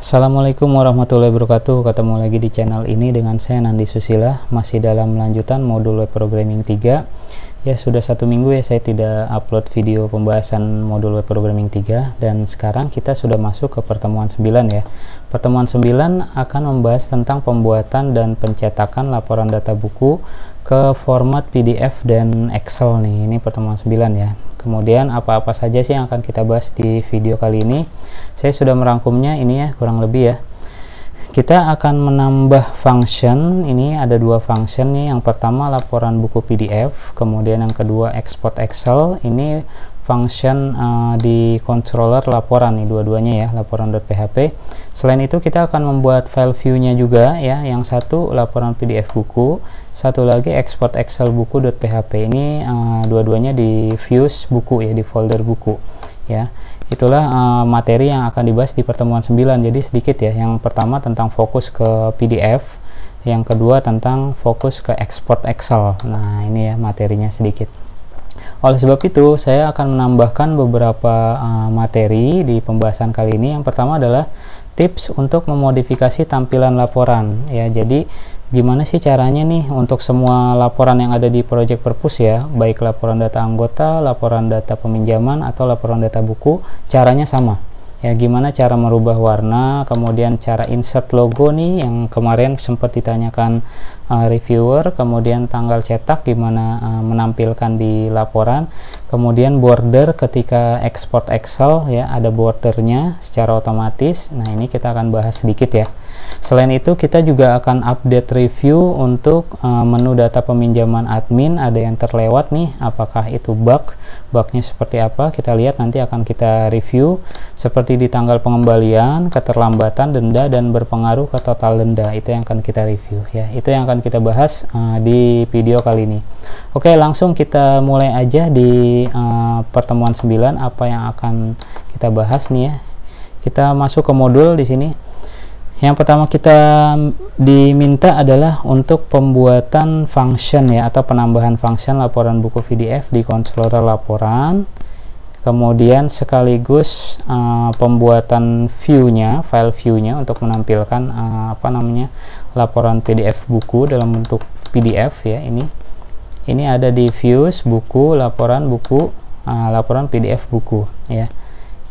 Assalamualaikum warahmatullahi wabarakatuh. Ketemu lagi di channel ini dengan saya Nandi Susila, masih dalam lanjutan modul web programming 3. Ya, sudah 1 minggu ya saya tidak upload video pembahasan modul web programming 3, dan sekarang kita sudah masuk ke pertemuan 9 ya. Pertemuan 9 akan membahas tentang pembuatan dan pencetakan laporan data buku ke format PDF dan Excel nih. Ini pertemuan 9 ya. Kemudian apa-apa saja sih yang akan kita bahas di video kali ini? Saya sudah merangkumnya ini ya, kurang lebih ya. Kita akan menambah function. Ini ada 2 function nih. Yang pertama laporan buku PDF, kemudian yang kedua export Excel. Ini function di controller laporan nih, dua-duanya ya, laporan.php. Selain itu kita akan membuat file view-nya juga ya. Yang satu laporan PDF buku, satu lagi export Excel buku.php. Ini dua-duanya di views buku ya, di folder buku ya. Itulah materi yang akan dibahas di pertemuan 9. Jadi sedikit ya. Yang pertama tentang fokus ke PDF, yang kedua tentang fokus ke export Excel. Nah, ini ya materinya sedikit. Oleh sebab itu, saya akan menambahkan beberapa materi di pembahasan kali ini. Yang pertama adalah tips untuk memodifikasi tampilan laporan ya. Jadi gimana sih caranya nih untuk semua laporan yang ada di Project Purpose ya, baik laporan data anggota, laporan data peminjaman, atau laporan data buku, caranya sama ya. Gimana cara merubah warna, kemudian cara insert logo nih yang kemarin sempat ditanyakan reviewer, kemudian tanggal cetak gimana menampilkan di laporan, kemudian border ketika export Excel ya, ada bordernya secara otomatis. Nah, ini kita akan bahas sedikit ya. Selain itu kita juga akan update review untuk menu data peminjaman admin. Ada yang terlewat nih, apakah itu bugnya seperti apa, kita lihat nanti akan kita review. Seperti di tanggal pengembalian, keterlambatan, denda, dan berpengaruh ke total denda, itu yang akan kita review ya. Itu yang akan kita bahas di video kali ini. Oke, langsung kita mulai aja di pertemuan 9. Apa yang akan kita bahas nih ya, kita masuk ke modul di sini. Yang pertama kita diminta adalah untuk pembuatan function ya, atau penambahan function laporan buku PDF di controller laporan. Kemudian sekaligus pembuatan view-nya, file view-nya untuk menampilkan laporan PDF buku dalam bentuk PDF ya. Ini ada di views buku, laporan buku, laporan PDF buku ya.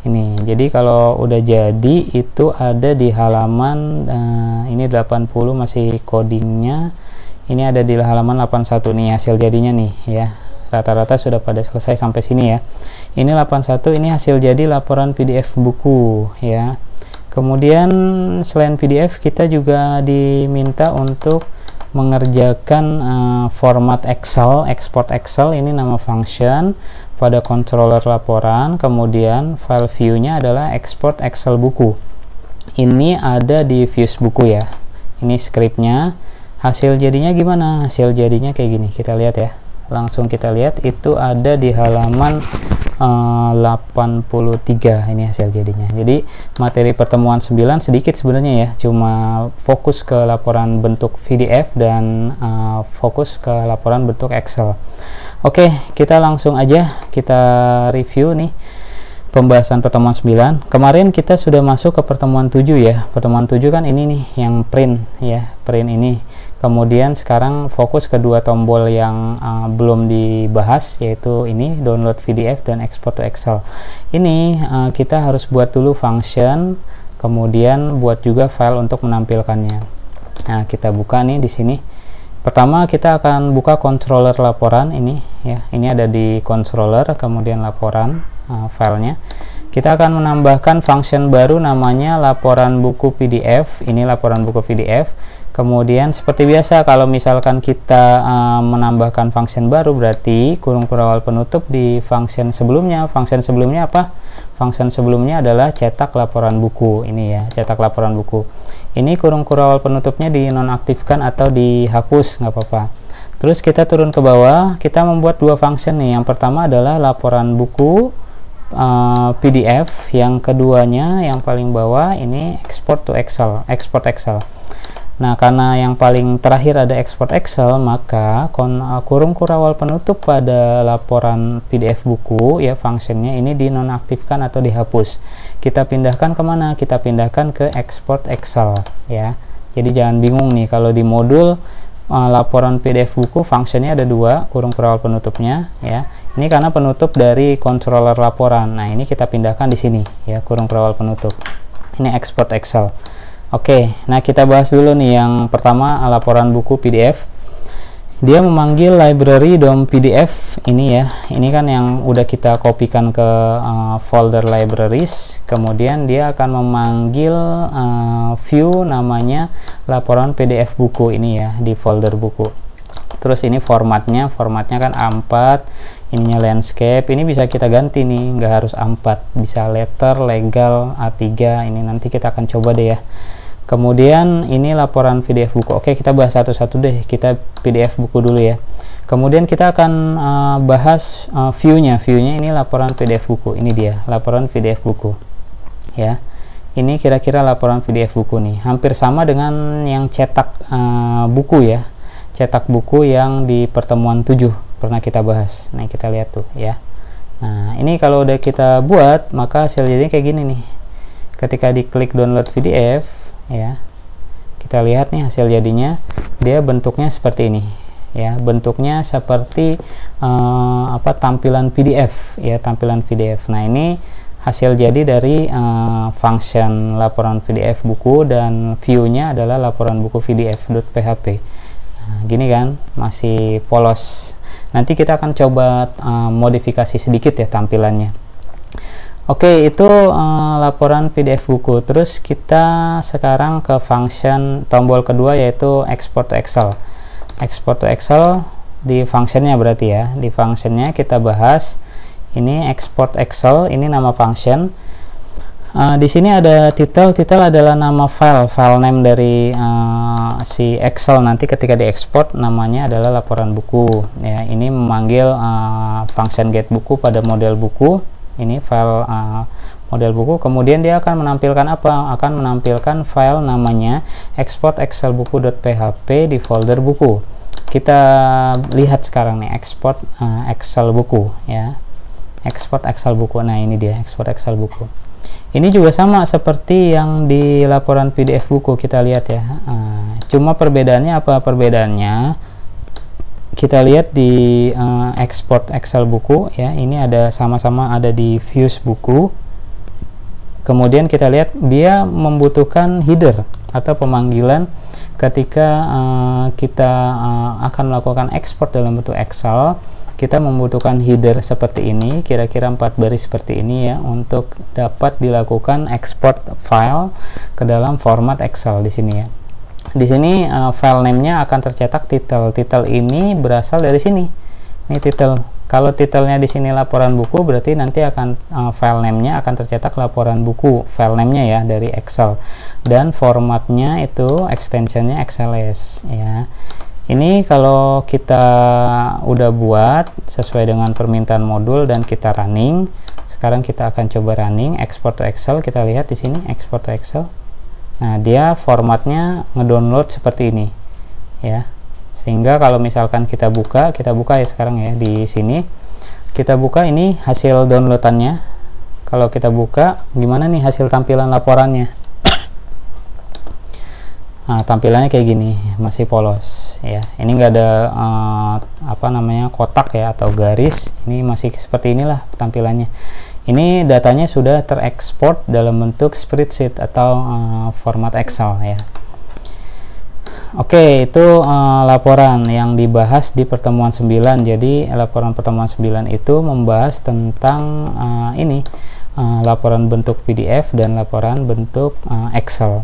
Ini jadi kalau udah jadi itu ada di halaman ini 80 masih codingnya. Ini ada di halaman 81 nih hasil jadinya nih ya. Rata-rata sudah pada selesai sampai sini ya. Ini 81, ini hasil jadi laporan PDF buku ya. Kemudian selain PDF kita juga diminta untuk mengerjakan format Excel, export Excel. Ini nama function pada controller laporan. Kemudian file view-nya adalah export Excel buku. Ini ada di views buku ya. Ini scriptnya. Hasil jadinya gimana? Hasil jadinya kayak gini, kita lihat ya. Langsung kita lihat, itu ada di halaman 83. Ini hasil jadinya. Jadi materi pertemuan 9 sedikit sebenarnya ya, cuma fokus ke laporan bentuk PDF dan fokus ke laporan bentuk Excel. Oke, kita langsung aja kita review nih pembahasan pertemuan 9. Kemarin kita sudah masuk ke pertemuan 7 ya. Pertemuan 7 kan ini nih yang print ya, print ini. Kemudian sekarang fokus ke 2 tombol yang belum dibahas, yaitu ini download PDF dan export to Excel. Ini kita harus buat dulu function, kemudian buat juga file untuk menampilkannya. Nah, kita buka nih di sini. Pertama kita akan buka controller laporan ini ya. Ini ada di controller, kemudian laporan filenya. Kita akan menambahkan function baru namanya laporan buku PDF. Ini laporan buku PDF. Kemudian seperti biasa kalau misalkan kita menambahkan function baru, berarti kurung awal penutup di function sebelumnya. Function sebelumnya apa? Function sebelumnya adalah cetak laporan buku. Ini ya, cetak laporan buku. Ini kurung awal penutupnya dinonaktifkan atau dihapus, nggak apa-apa. Terus kita turun ke bawah, kita membuat 2 function nih. Yang pertama adalah laporan buku PDF, yang keduanya yang paling bawah ini export to Excel, export Excel. Nah, karena yang paling terakhir ada export Excel, maka kurung kurawal penutup pada laporan PDF buku ya, fungsinya ini dinonaktifkan atau dihapus. Kita pindahkan kemana? Kita pindahkan ke export Excel ya. Jadi jangan bingung nih, kalau di modul laporan PDF buku fungsinya ada dua, kurung kurawal penutupnya ya. Ini karena penutup dari controller laporan. Nah, ini kita pindahkan di sini ya, kurung kurawal penutup. Ini export Excel. Oke, nah kita bahas dulu nih yang pertama, laporan buku PDF. Dia memanggil library DOM PDF ini ya. Ini kan yang udah kita kopikan ke folder libraries. Kemudian dia akan memanggil view namanya laporan PDF buku ini ya, di folder buku. Terus ini formatnya kan A4, ininya landscape. Ini bisa kita ganti nih, nggak harus A4, bisa letter, legal, A3. Ini nanti kita akan coba deh ya. Kemudian ini laporan PDF buku. Oke, kita bahas satu-satu deh. Kita PDF buku dulu ya. Kemudian kita akan bahas view-nya. View-nya ini laporan PDF buku. Ini dia, laporan PDF buku. Ya. Ini kira-kira laporan PDF buku nih. Hampir sama dengan yang cetak buku ya. Cetak buku yang di pertemuan 7 pernah kita bahas. Nah, kita lihat tuh ya. Nah, ini kalau udah kita buat, maka hasil jadinya kayak gini nih. Ketika diklik download PDF ya, kita lihat nih hasil jadinya, dia bentuknya seperti ini ya, bentuknya seperti tampilan PDF ya, tampilan PDF. Nah, ini hasil jadi dari function laporan PDF buku, dan view-nya adalah laporan buku PDF.php. Nah, gini kan, masih polos. Nanti kita akan coba modifikasi sedikit ya tampilannya. Oke, itu laporan PDF buku. Terus kita sekarang ke function tombol kedua, yaitu export to Excel. Export to Excel di functionnya berarti ya. Di functionnya kita bahas ini export Excel, ini nama function. Di sini ada title. Title adalah nama file name dari si Excel. Nanti ketika diekspor namanya adalah laporan buku ya. Ini memanggil function get buku pada model buku. Ini file model buku. Kemudian dia akan menampilkan apa? Akan menampilkan file namanya export excel buku.php di folder buku. Kita lihat sekarang nih, export Excel buku ya. Export Excel buku. Nah, ini dia export Excel buku. Ini juga sama seperti yang di laporan PDF buku, kita lihat ya. Cuma perbedaannya apa? Perbedaannya kita lihat di export Excel buku ya, ini ada sama-sama ada di views buku. Kemudian kita lihat dia membutuhkan header atau pemanggilan ketika kita akan melakukan ekspor dalam bentuk Excel. Kita membutuhkan header seperti ini, kira-kira 4 baris seperti ini ya, untuk dapat dilakukan export file ke dalam format Excel di sini ya. Di sini file name-nya akan tercetak title. Title ini berasal dari sini. Ini title. Kalau titelnya di sini laporan buku, berarti nanti akan file name-nya akan tercetak laporan buku. File name-nya ya dari Excel. Dan formatnya itu extension-nya XLS ya. Ini kalau kita udah buat sesuai dengan permintaan modul dan kita running. Sekarang kita akan coba running export to Excel. Kita lihat di sini export to Excel. Nah, dia formatnya ngedownload seperti ini ya, sehingga kalau misalkan kita buka ya sekarang ya, di sini kita buka ini hasil downloadannya. Kalau kita buka, gimana nih hasil tampilan laporannya? Nah, tampilannya kayak gini, masih polos ya. Ini enggak ada kotak ya atau garis. Ini masih seperti inilah tampilannya. Ini datanya sudah terekspor dalam bentuk spreadsheet atau format Excel ya. Oke, itu laporan yang dibahas di pertemuan 9. Jadi laporan pertemuan 9 itu membahas tentang laporan bentuk PDF dan laporan bentuk Excel.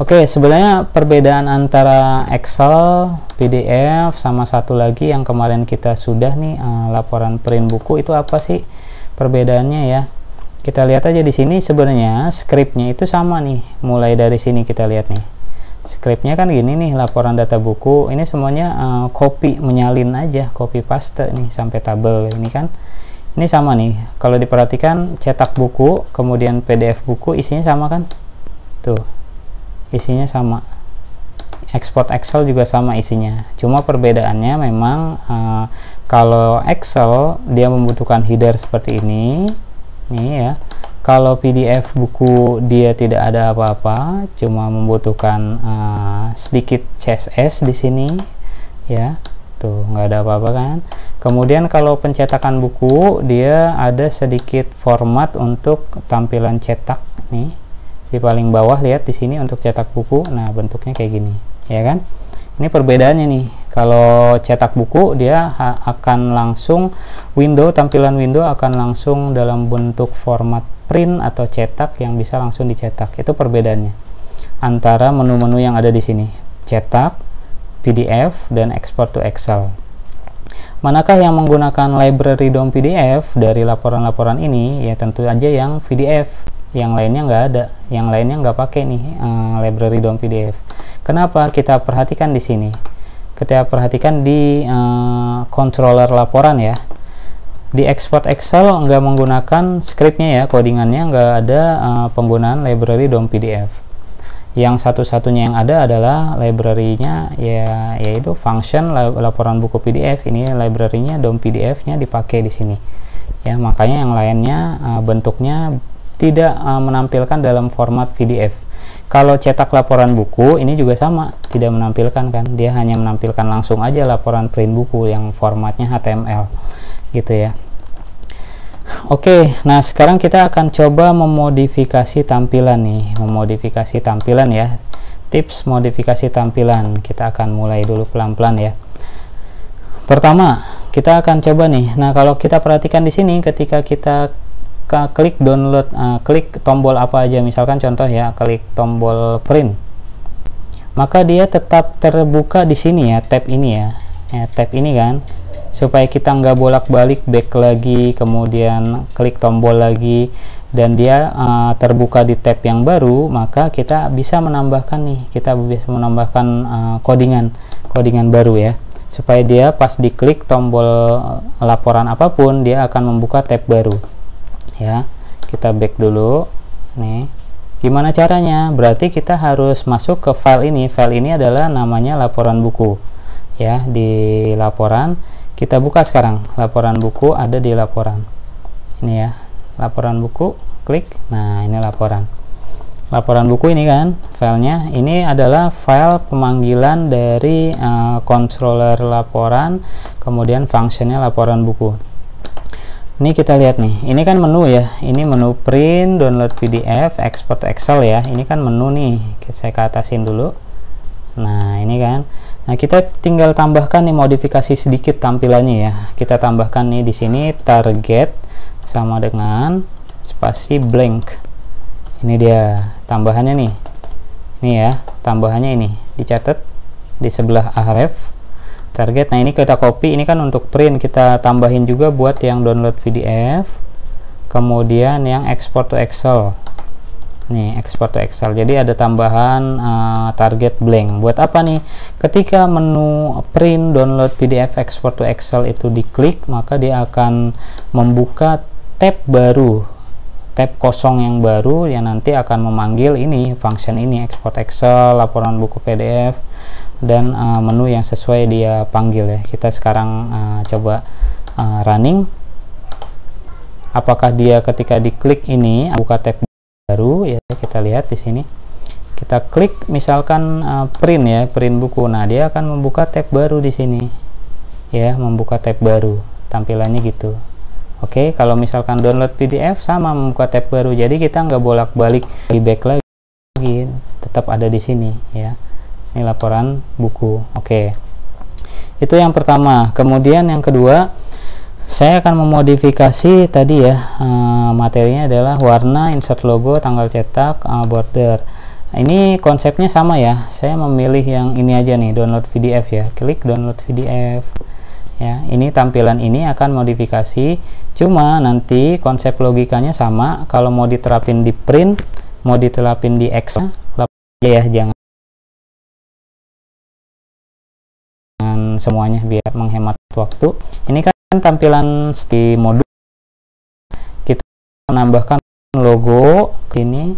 Oke, sebenarnya perbedaan antara Excel, PDF, sama satu lagi yang kemarin kita sudah nih, laporan print buku, itu apa sih perbedaannya ya? Kita lihat aja di sini, sebenarnya scriptnya itu sama nih. Mulai dari sini kita lihat nih. Scriptnya kan gini nih, laporan data buku. Ini semuanya copy, menyalin aja, copy paste nih sampai tabel ini kan. Ini sama nih. Kalau diperhatikan cetak buku, kemudian PDF buku isinya sama kan? Tuh. Isinya sama export Excel juga sama isinya, cuma perbedaannya memang kalau Excel dia membutuhkan header seperti ini nih ya. Kalau PDF buku dia tidak ada apa-apa, cuma membutuhkan sedikit CSS di sini ya, tuh nggak ada apa-apa kan. Kemudian kalau pencetakan buku dia ada sedikit format untuk tampilan cetak nih di paling bawah, lihat di sini untuk cetak buku. Nah bentuknya kayak gini ya kan. Ini perbedaannya nih. Kalau cetak buku dia akan langsung tampilan window akan langsung dalam bentuk format print atau cetak yang bisa langsung dicetak. Itu perbedaannya antara menu-menu yang ada di sini, cetak, PDF, dan export to Excel. Manakah yang menggunakan library DOM PDF dari laporan-laporan ini? Ya tentu aja yang PDF. Yang lainnya nggak ada, yang lainnya nggak pakai nih library DOM PDF. Kenapa? Kita perhatikan di sini. Kita perhatikan di controller laporan ya. Di export Excel nggak menggunakan scriptnya ya, codingannya nggak ada penggunaan library DOM PDF. Yang satu-satunya yang ada adalah library-nya ya, yaitu function laporan buku PDF. Ini library-nya DOM PDF-nya dipakai di sini. Ya, makanya yang lainnya bentuknya tidak menampilkan dalam format PDF. Kalau cetak laporan buku ini juga sama, tidak menampilkan kan, dia hanya menampilkan langsung aja laporan print buku yang formatnya HTML gitu ya. Oke, nah sekarang kita akan coba memodifikasi tampilan nih, memodifikasi tampilan ya. Tips modifikasi tampilan, kita akan mulai dulu pelan-pelan ya. Pertama, kita akan coba nih. Nah, kalau kita perhatikan di sini ketika kita klik download, klik tombol apa aja, misalkan contoh ya, klik tombol print, maka dia tetap terbuka di sini ya, tab ini ya, tab ini kan, supaya kita nggak bolak-balik back lagi kemudian klik tombol lagi dan dia terbuka di tab yang baru. Maka kita bisa menambahkan nih, kita bisa menambahkan codingan baru ya, supaya dia pas diklik tombol laporan apapun dia akan membuka tab baru ya. Kita back dulu nih. Gimana caranya? Berarti kita harus masuk ke file ini. File ini adalah namanya laporan buku ya. Di laporan kita buka sekarang, laporan buku ada di laporan ini ya, laporan buku, klik. Nah ini laporan buku ini kan filenya. Ini adalah file pemanggilan dari controller laporan, kemudian functionnya laporan buku. Ini kita lihat nih, ini kan menu ya, ini menu print, download PDF, export Excel ya. Ini kan menu nih, saya ke atasin dulu. Nah ini kan, nah kita tinggal tambahkan nih, modifikasi sedikit tampilannya ya. Kita tambahkan nih di sini target sama dengan spasi blank. Ini dia tambahannya nih, ini ya tambahannya, ini dicatat di sebelah href target. Nah ini kita copy, ini kan untuk print, kita tambahin juga buat yang download PDF, kemudian yang export to Excel. Nih export to Excel, jadi ada tambahan target blank. Buat apa nih? Ketika menu print, download PDF, export to Excel itu diklik, maka dia akan membuka tab baru, tab kosong yang baru yang nanti akan memanggil ini, function ini, export Excel, laporan buku PDF, dan menu yang sesuai dia panggil ya. Kita sekarang coba running. Apakah dia ketika diklik ini buka tab baru ya? Kita lihat di sini. Kita klik misalkan print ya, print buku. Nah, dia akan membuka tab baru di sini. Ya, membuka tab baru. Tampilannya gitu. Oke, kalau misalkan download PDF sama membuka tab baru. Jadi kita nggak bolak-balik di back lagi, tetap ada di sini ya. Ini laporan buku. Oke, itu yang pertama. Kemudian yang kedua, saya akan memodifikasi tadi ya, materinya adalah warna, insert logo, tanggal cetak, border. Ini konsepnya sama ya. Saya memilih yang ini aja nih, download PDF ya. Klik download PDF ya. Ini tampilan ini akan modifikasi, cuma nanti konsep logikanya sama. Kalau mau diterapin di print, mau diterapin di Excel ya, jangan semuanya biar menghemat waktu. Ini kan tampilan di modul, kita menambahkan logo ini.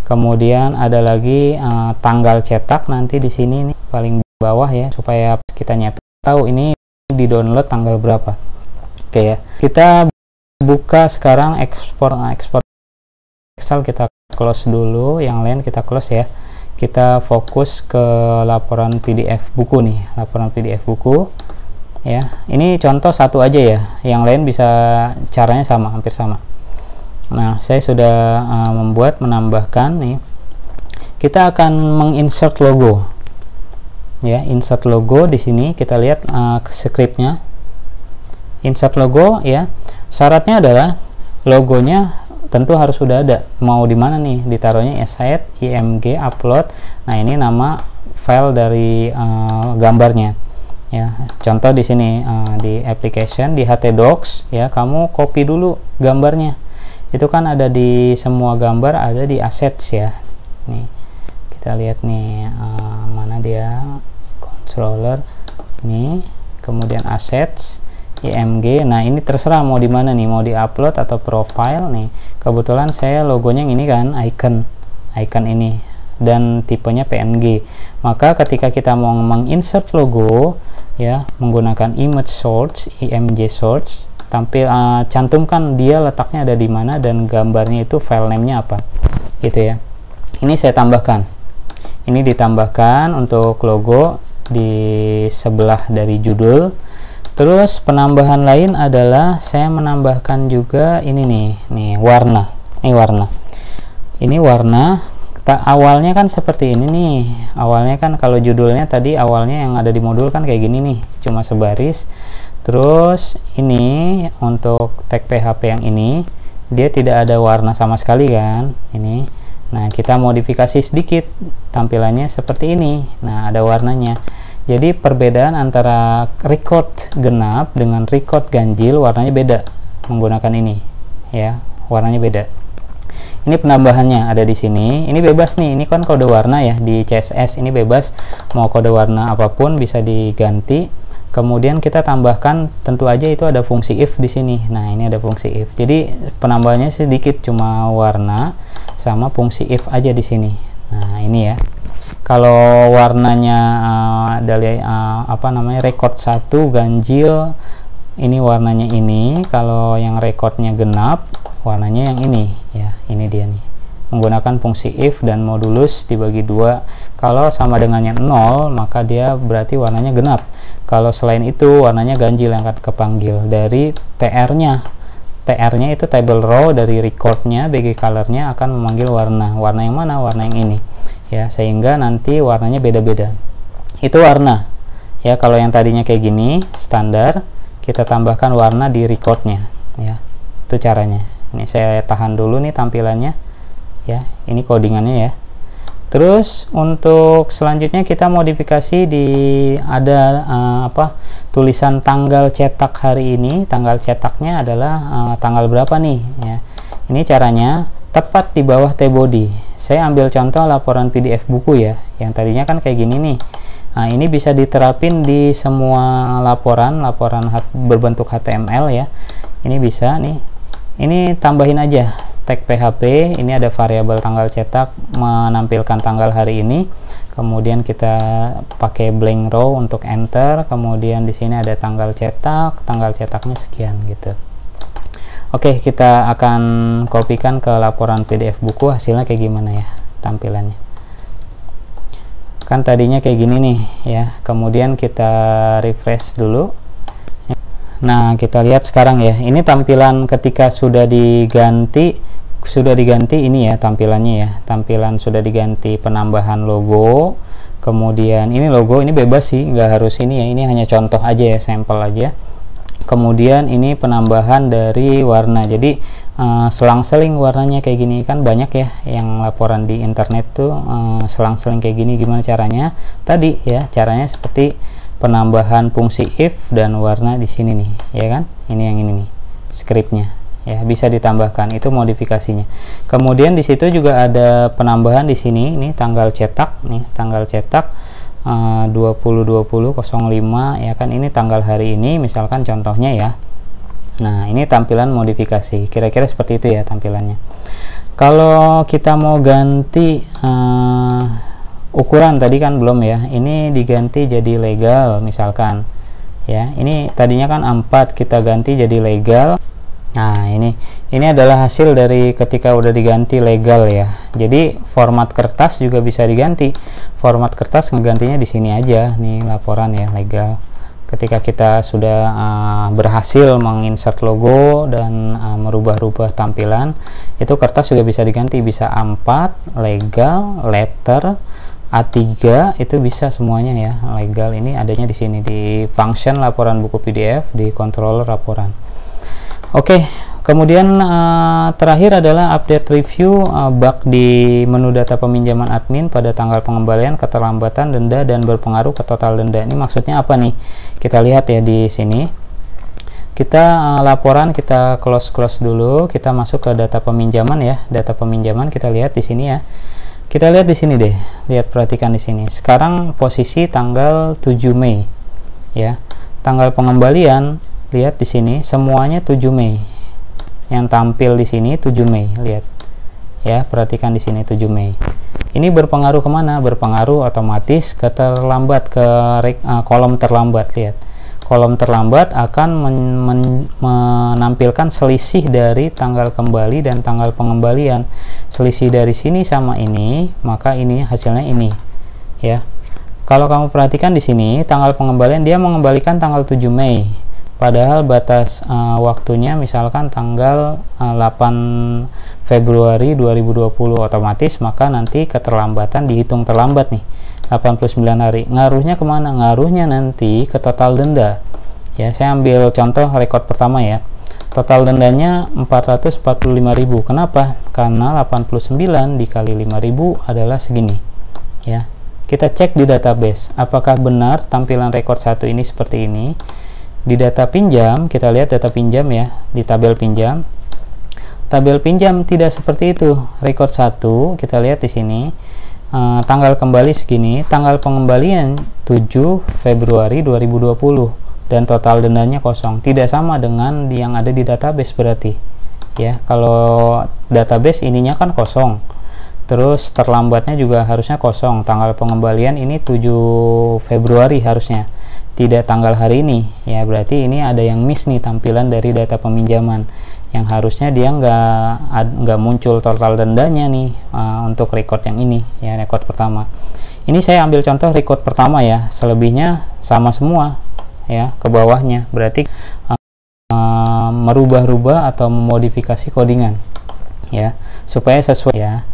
Kemudian ada lagi tanggal cetak nanti di sini nih paling bawah ya, supaya kita tahu ini di download tanggal berapa. Oke ya, kita buka sekarang ekspor Excel, kita close dulu, yang lain kita close ya. Kita fokus ke laporan PDF buku nih, laporan PDF buku ya. Ini contoh satu aja ya, yang lain bisa caranya sama, hampir sama. Nah, saya sudah menambahkan nih. Kita akan menginsert logo ya, insert logo. Di sini kita lihat scriptnya, insert logo ya. Syaratnya adalah logonya tentu harus sudah ada. Mau di mana nih ditaruhnya? Asset, img, upload. Nah, ini nama file dari gambarnya ya. Contoh di sini di application, di htdocs ya, kamu copy dulu gambarnya. Itu kan ada di semua gambar, ada di assets ya. Nih kita lihat nih, mana dia, controller ini, kemudian assets, img. Nah, ini terserah mau di mana nih, mau di upload atau profile nih. Kebetulan saya logonya yang ini kan, icon ini, dan tipenya png. Maka ketika kita mau menginsert logo ya, menggunakan image source, img source, cantumkan dia letaknya ada di mana dan gambarnya itu file name-nya apa gitu ya. Ini saya tambahkan, ini ditambahkan untuk logo di sebelah dari judul. Terus penambahan lain adalah saya menambahkan juga ini nih warna. Ini warna. Awalnya kan seperti ini nih. Awalnya kan kalau judulnya tadi awalnya yang ada di modul kan kayak gini nih, cuma sebaris. Terus ini untuk tag PHP yang ini dia tidak ada warna sama sekali kan, ini. Nah, kita modifikasi sedikit tampilannya seperti ini. Nah, ada warnanya. Jadi perbedaan antara record genap dengan record ganjil warnanya beda menggunakan ini ya, warnanya beda. Ini penambahannya ada di sini. Ini bebas nih, ini kan kode warna ya di CSS, ini bebas mau kode warna apapun bisa diganti. Kemudian kita tambahkan, tentu aja itu ada fungsi if di sini. Nah, ini ada fungsi if. Jadi penambahannya sedikit, cuma warna sama fungsi if aja di sini. Nah, ini ya. Kalau warnanya dari record 1 ganjil, ini warnanya ini. Kalau yang recordnya genap, warnanya yang ini ya. Ini dia nih, menggunakan fungsi if dan modulus dibagi 2. Kalau sama dengannya 0, maka dia berarti warnanya genap. Kalau selain itu warnanya ganjil yang akan kepanggil. Dari tr-nya itu table row, dari recordnya bg colornya akan memanggil warna yang mana, warna yang ini ya, sehingga nanti warnanya beda-beda. Itu warna ya. Kalau yang tadinya kayak gini standar, kita tambahkan warna di recordnya ya. Itu caranya. Ini saya tahan dulu nih tampilannya ya, ini codingannya ya. Terus untuk selanjutnya kita modifikasi di ada tulisan tanggal cetak hari ini. Tanggal cetaknya adalah tanggal berapa nih ya. Ini caranya tepat di bawah T-body. Saya ambil contoh laporan PDF buku ya, yang tadinya kan kayak gini nih. Nah, ini bisa diterapin di semua laporan berbentuk HTML ya. Ini bisa nih. Ini tambahin aja tag PHP. Ini ada variabel tanggal cetak menampilkan tanggal hari ini. Kemudian kita pakai blank row untuk enter. Kemudian di sini ada tanggal cetaknya sekian gitu. Oke, kita akan kopikan ke laporan PDF buku, hasilnya kayak gimana ya tampilannya. Kan tadinya kayak gini nih ya. Kemudian kita refresh dulu. Nah, kita lihat sekarang ya. Ini tampilan ketika sudah diganti ini ya tampilannya ya. Tampilan sudah diganti, penambahan logo. Kemudian ini logo, ini bebas sih, nggak harus ini ya. Ini hanya contoh aja ya, sampel aja. Kemudian ini penambahan dari warna. Jadi selang-seling warnanya kayak gini, kan banyak ya yang laporan di internet tuh selang-seling kayak gini. Gimana caranya? Tadi ya, caranya seperti penambahan fungsi if dan warna di sini nih, ya kan? Ini yang ini nih, scriptnya ya, bisa ditambahkan, itu modifikasinya. Kemudian di situ juga ada penambahan di sini, ini tanggal cetak nih, tanggal cetak 20/20/05 ya kan, ini tanggal hari ini misalkan contohnya ya. Nah, ini tampilan modifikasi, kira-kira seperti itu ya tampilannya. Kalau kita mau ganti ukuran tadi kan belum ya, ini diganti jadi legal misalkan ya, ini tadinya kan A4 kita ganti jadi legal. Nah ini adalah hasil dari ketika udah diganti legal ya. Jadi format kertas juga bisa diganti. Format kertas ngegantinya di sini aja nih, laporan ya legal. Ketika kita sudah berhasil menginsert logo dan merubah-rubah tampilan, itu kertas juga bisa diganti, bisa A4, legal, letter, A3, itu bisa semuanya ya. Legal ini adanya di sini di function laporan buku PDF di controller laporan. Oke, kemudian terakhir adalah update review bug di menu data peminjaman admin pada tanggal pengembalian, keterlambatan, denda, dan berpengaruh ke total denda. Ini maksudnya apa nih? Kita lihat ya di sini. Kita laporan kita close dulu, kita masuk ke data peminjaman ya. Data peminjaman kita lihat di sini ya. Kita lihat di sini deh. Lihat, perhatikan di sini. Sekarang posisi tanggal 7 Mei ya. Tanggal pengembalian lihat di sini semuanya 7 Mei. Yang tampil di sini 7 Mei, lihat. Ya, perhatikan di sini 7 Mei. Ini berpengaruh kemana? Berpengaruh otomatis ke terlambat, ke kolom terlambat, lihat. Kolom terlambat akan menampilkan selisih dari tanggal kembali dan tanggal pengembalian. Selisih dari sini sama ini, maka ini hasilnya ini. Ya. Kalau kamu perhatikan di sini tanggal pengembalian dia mengembalikan tanggal 7 Mei. Padahal batas waktunya misalkan tanggal 8 Februari 2020, otomatis maka nanti keterlambatan dihitung terlambat nih 89 hari. Ngaruhnya kemana? Ngaruhnya nanti ke total denda ya. Saya ambil contoh rekod pertama ya. Total dendanya 445.000. Kenapa? Karena 89 dikali 5.000 adalah segini ya. Kita cek di database apakah benar tampilan rekod 1 ini seperti ini. Di data pinjam, kita lihat data pinjam ya, di tabel pinjam. Tabel pinjam tidak seperti itu. Rekod 1, kita lihat di sini, tanggal kembali segini, tanggal pengembalian 7 Februari 2020, dan total dendanya kosong. Tidak sama dengan yang ada di database berarti. Ya, kalau database ininya kan kosong. Terus terlambatnya juga harusnya kosong. Tanggal pengembalian ini 7 Februari harusnya. Tidak tanggal hari ini ya, berarti ini ada yang miss nih tampilan dari data peminjaman, yang harusnya dia nggak muncul total dendanya nih untuk record yang ini ya, record pertama. Ini saya ambil contoh record pertama ya, selebihnya sama semua ya ke bawahnya, berarti merubah-rubah atau memodifikasi codingan ya supaya sesuai ya.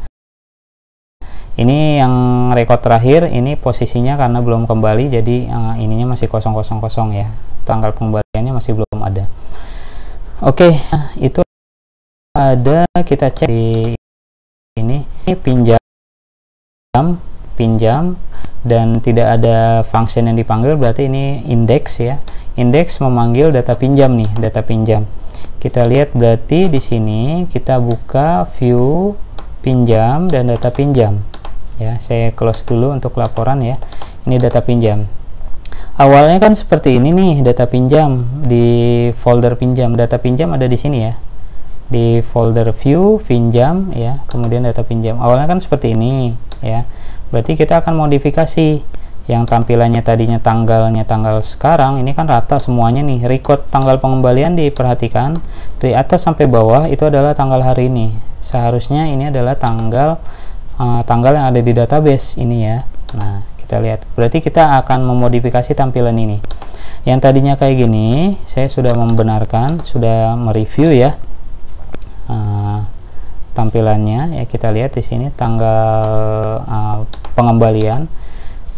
Ini yang rekod terakhir, ini posisinya karena belum kembali, jadi ininya masih 000 ya. Tanggal pengembaliannya masih belum ada. Oke, itu ada, kita cek di ini pinjam dan tidak ada function yang dipanggil, berarti ini indeks ya. Indeks memanggil data pinjam nih, data pinjam. Kita lihat berarti di sini kita buka view pinjam dan data pinjam. Ya, saya close dulu untuk laporan ya. Ini data pinjam. Awalnya kan seperti ini nih, data pinjam di folder pinjam. Data pinjam ada di sini ya. Di folder view pinjam ya, kemudian data pinjam. Awalnya kan seperti ini ya. Berarti kita akan modifikasi yang tampilannya tadinya tanggalnya tanggal sekarang, ini kan rata semuanya nih. Record tanggal pengembalian diperhatikan dari atas sampai bawah itu adalah tanggal hari ini. Seharusnya ini adalah tanggal yang ada di database ini ya. Nah, kita lihat. Berarti kita akan memodifikasi tampilan ini. Yang tadinya kayak gini, saya sudah membenarkan, sudah mereview ya tampilannya ya. Kita lihat di sini tanggal pengembalian.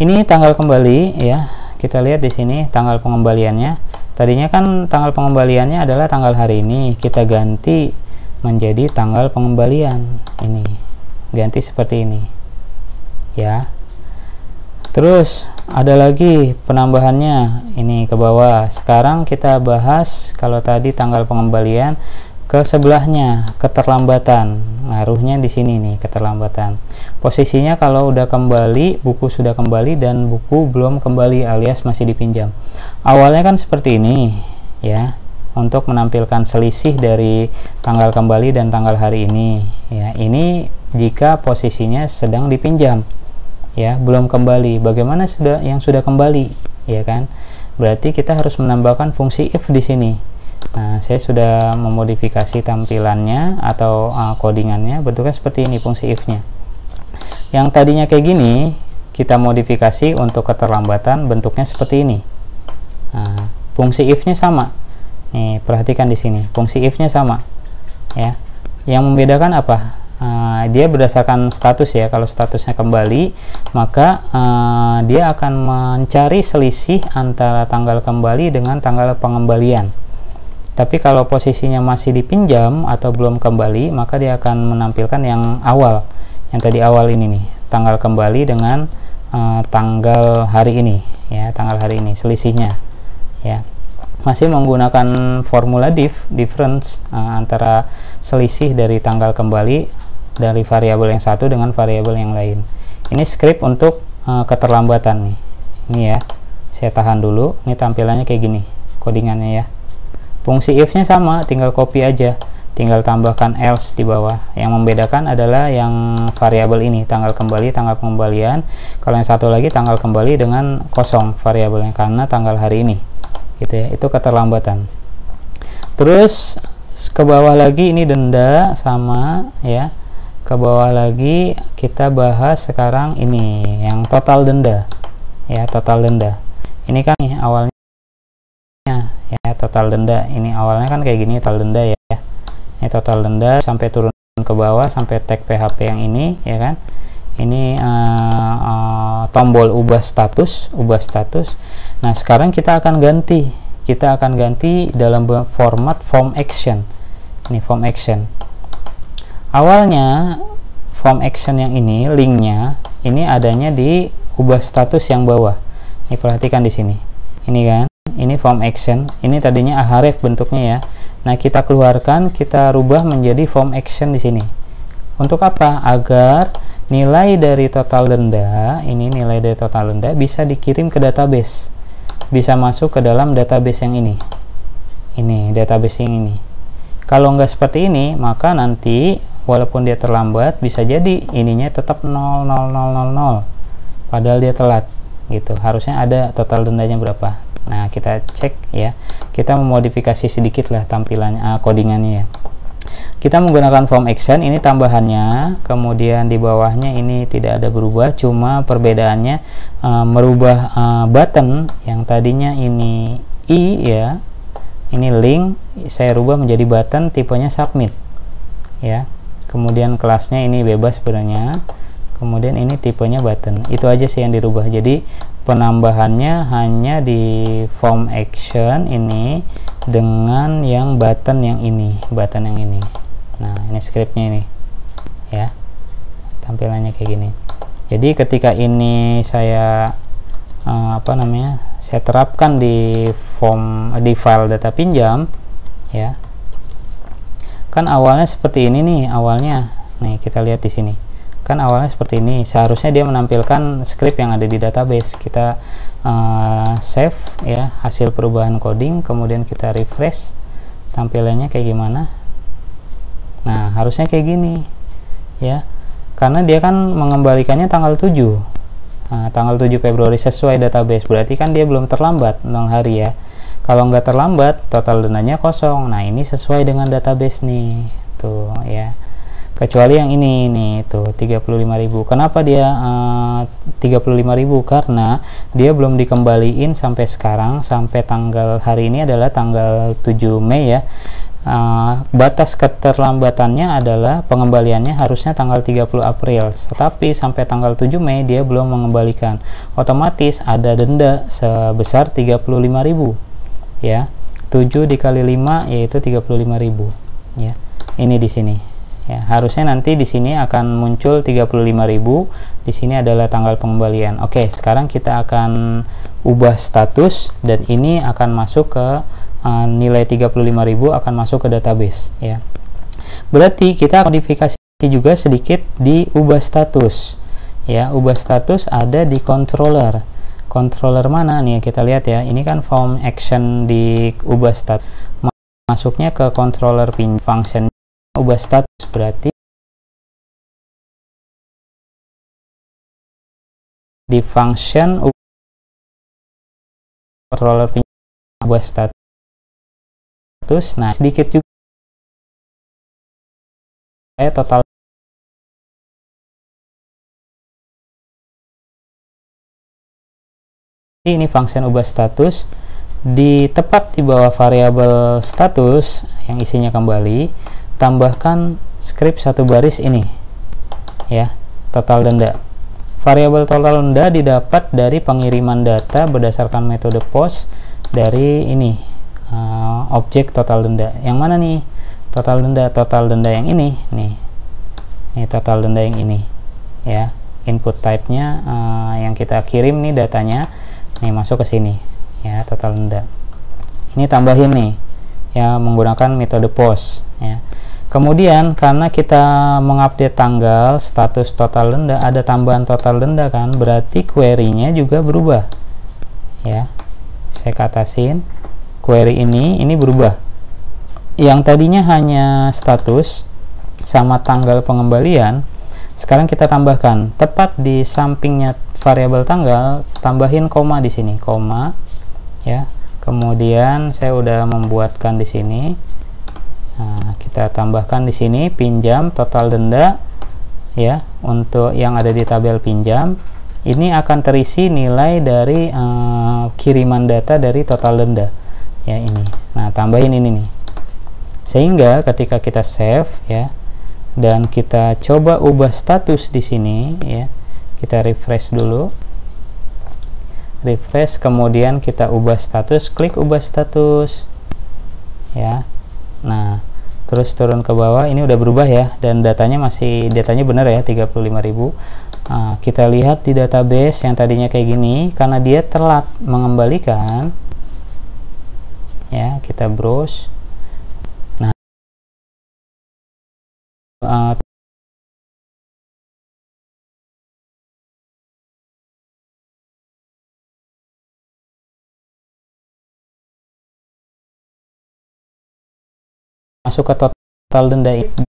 Ini tanggal kembali ya. Kita lihat di sini tanggal pengembaliannya. Tadinya kan tanggal pengembaliannya adalah tanggal hari ini. Kita ganti menjadi tanggal pengembalian ini. Ganti seperti ini ya. Terus ada lagi penambahannya ini ke bawah. Sekarang kita bahas kalau tadi tanggal pengembalian, ke sebelahnya keterlambatan. Ngaruhnya di sini nih, keterlambatan. Posisinya kalau udah kembali, buku sudah kembali dan buku belum kembali alias masih dipinjam. Awalnya kan seperti ini ya. untuk menampilkan selisih dari tanggal kembali dan tanggal hari ini ya. Ini jika posisinya sedang dipinjam ya, belum kembali. Bagaimana yang sudah kembali ya kan? Berarti kita harus menambahkan fungsi if di sini. Nah, saya sudah memodifikasi tampilannya atau codingannya bentuknya seperti ini, fungsi if-nya. Yang tadinya kayak gini, kita modifikasi untuk keterlambatan bentuknya seperti ini. Nah, fungsi if-nya sama. Nih, perhatikan di sini, fungsi if-nya sama. Ya. Yang membedakan apa? Dia berdasarkan status ya. Kalau statusnya kembali, maka dia akan mencari selisih antara tanggal kembali dengan tanggal pengembalian. Tapi kalau posisinya masih dipinjam atau belum kembali, maka dia akan menampilkan yang awal, yang tadi awal ini nih, tanggal kembali dengan tanggal hari ini ya, tanggal hari ini selisihnya ya. Masih menggunakan formula difference antara selisih dari tanggal kembali dari variabel yang satu dengan variabel yang lain. Ini script untuk keterlambatan nih. Ini ya, saya tahan dulu. Ini tampilannya kayak gini, codingannya ya. Fungsi if-nya sama, tinggal copy aja, tinggal tambahkan else di bawah. Yang membedakan adalah yang variabel ini, tanggal kembali, tanggal pengembalian. Kalau yang satu lagi tanggal kembali dengan kosong variabelnya karena tanggal hari ini gitu ya. Itu keterlambatan. Terus ke bawah lagi ini denda sama ya. Ke bawah lagi kita bahas sekarang ini yang total denda ya, total denda. Ini kan nih awalnya ya, total denda. Ini awalnya kan kayak gini, total denda ya. Ini total denda sampai turun ke bawah sampai tag PHP yang ini ya kan. Ini tombol ubah status. Nah, sekarang kita akan ganti dalam format form action. Ini form action. Awalnya form action yang ini linknya ini adanya di ubah status yang bawah. Ini perhatikan di sini. Ini kan, ini form action. Ini tadinya ahref bentuknya ya. Nah, kita keluarkan, kita rubah menjadi form action di sini. Untuk apa? Agar nilai dari total denda, ini nilai dari total denda bisa dikirim ke database. Bisa masuk ke dalam database yang ini. Ini database yang ini. Kalau nggak seperti ini, maka nanti walaupun dia terlambat, bisa jadi ininya tetap 0,0000. Padahal dia telat gitu. Harusnya ada total dendanya berapa. Nah, kita cek ya. Kita memodifikasi sedikit lah tampilannya, codingannya ya. Kita menggunakan form action, ini tambahannya, kemudian di bawahnya ini tidak ada berubah, cuma perbedaannya merubah button yang tadinya ini i ya, ini link, saya rubah menjadi button tipenya submit ya. Kemudian kelasnya ini bebas sebenarnya, kemudian ini tipenya button. Itu aja sih yang dirubah. Jadi penambahannya hanya di form action ini dengan yang button yang ini, Nah, ini scriptnya ini ya, tampilannya kayak gini. Jadi ketika ini saya saya terapkan di file data pinjam ya, kan awalnya seperti ini nih, awalnya nih kita lihat di sini kan awalnya seperti ini. Seharusnya dia menampilkan script yang ada di database. Kita save ya hasil perubahan coding, kemudian kita refresh, tampilannya kayak gimana. Nah, harusnya kayak gini ya, karena dia kan mengembalikannya tanggal 7 tanggal 7 Februari sesuai database, berarti kan dia belum terlambat 0 hari ya. Kalau nggak terlambat, total dendanya kosong. Nah, ini sesuai dengan database nih tuh ya. Kecuali yang ini nih tuh 35.000. Kenapa dia 35.000? Karena dia belum dikembaliin sampai sekarang, sampai tanggal hari ini adalah tanggal 7 Mei ya. Batas keterlambatannya adalah pengembaliannya harusnya tanggal 30 April, tetapi sampai tanggal 7 Mei dia belum mengembalikan. Otomatis ada denda sebesar 35.000 ya. 7 dikali 5 yaitu 35.000 ya. Ini di sini ya, harusnya nanti di sini akan muncul 35.000. Di sini adalah tanggal pengembalian. Oke, sekarang kita akan ubah status dan ini akan masuk ke nilai 35.000 akan masuk ke database ya. Berarti kita modifikasi juga sedikit di ubah status ya. Ubah status ada di controller. Controller mana nih, kita lihat ya. Ini kan form action di ubah status. masuknya ke controller function ubah status, berarti di function controller ubah status. Nah, sedikit juga total ini function ubah status di tepat di bawah variabel status yang isinya kembali, tambahkan script satu baris ini ya, total denda. Variabel total denda didapat dari pengiriman data berdasarkan metode post dari ini objek total denda. Yang mana nih total denda yang ini nih, total denda yang ini ya, input type-nya yang kita kirim nih datanya nih masuk ke sini ya, total denda ini tambahin nih ya menggunakan metode post ya. Kemudian karena kita mengupdate tanggal, status total denda, ada tambahan total denda kan, berarti query-nya juga berubah ya. Saya katasin query ini berubah, yang tadinya hanya status sama tanggal pengembalian, sekarang kita tambahkan tepat di sampingnya variabel tanggal, tambahin koma di sini, koma ya. Kemudian saya udah membuatkan di sini. Nah, kita tambahkan di sini pinjam total denda ya, untuk yang ada di tabel pinjam ini akan terisi nilai dari kiriman data dari total denda ya ini. Nah, tambahin ini nih, sehingga ketika kita save ya dan kita coba ubah status di sini ya, kita refresh dulu, refresh, kemudian kita ubah status, klik ubah status ya. Nah, terus turun ke bawah, ini udah berubah ya, dan datanya benar ya, 35.000. Kita lihat di database yang tadinya kayak gini, karena dia telat mengembalikan ya, kita browse. Nah, masuk ke total denda ini.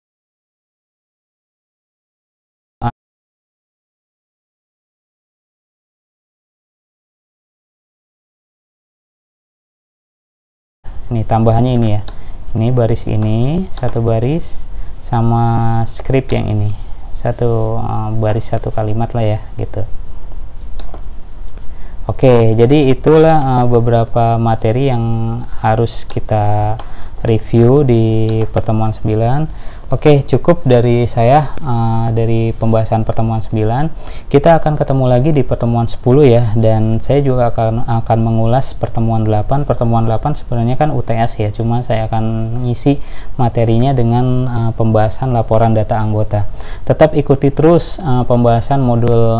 Ini tambahannya ini ya, ini baris ini satu baris sama script yang ini satu baris satu kalimat lah ya gitu. Oke, jadi itulah beberapa materi yang harus kita review di pertemuan 9. Oke, cukup dari saya dari pembahasan pertemuan 9. Kita akan ketemu lagi di pertemuan 10 ya, dan saya juga akan mengulas pertemuan 8. Pertemuan 8 sebenarnya kan UTS ya, cuma saya akan ngisi materinya dengan pembahasan laporan data anggota. Tetap ikuti terus pembahasan modul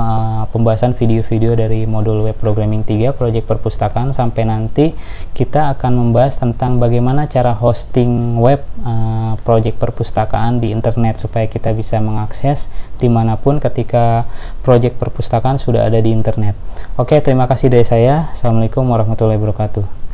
pembahasan video-video dari modul web programming 3 proyek perpustakaan, sampai nanti kita akan membahas tentang bagaimana cara hosting web proyek perpustakaan di internet supaya kita bisa mengakses dimanapun ketika proyek perpustakaan sudah ada di internet. Oke, terima kasih dari saya. Assalamualaikum warahmatullahi wabarakatuh.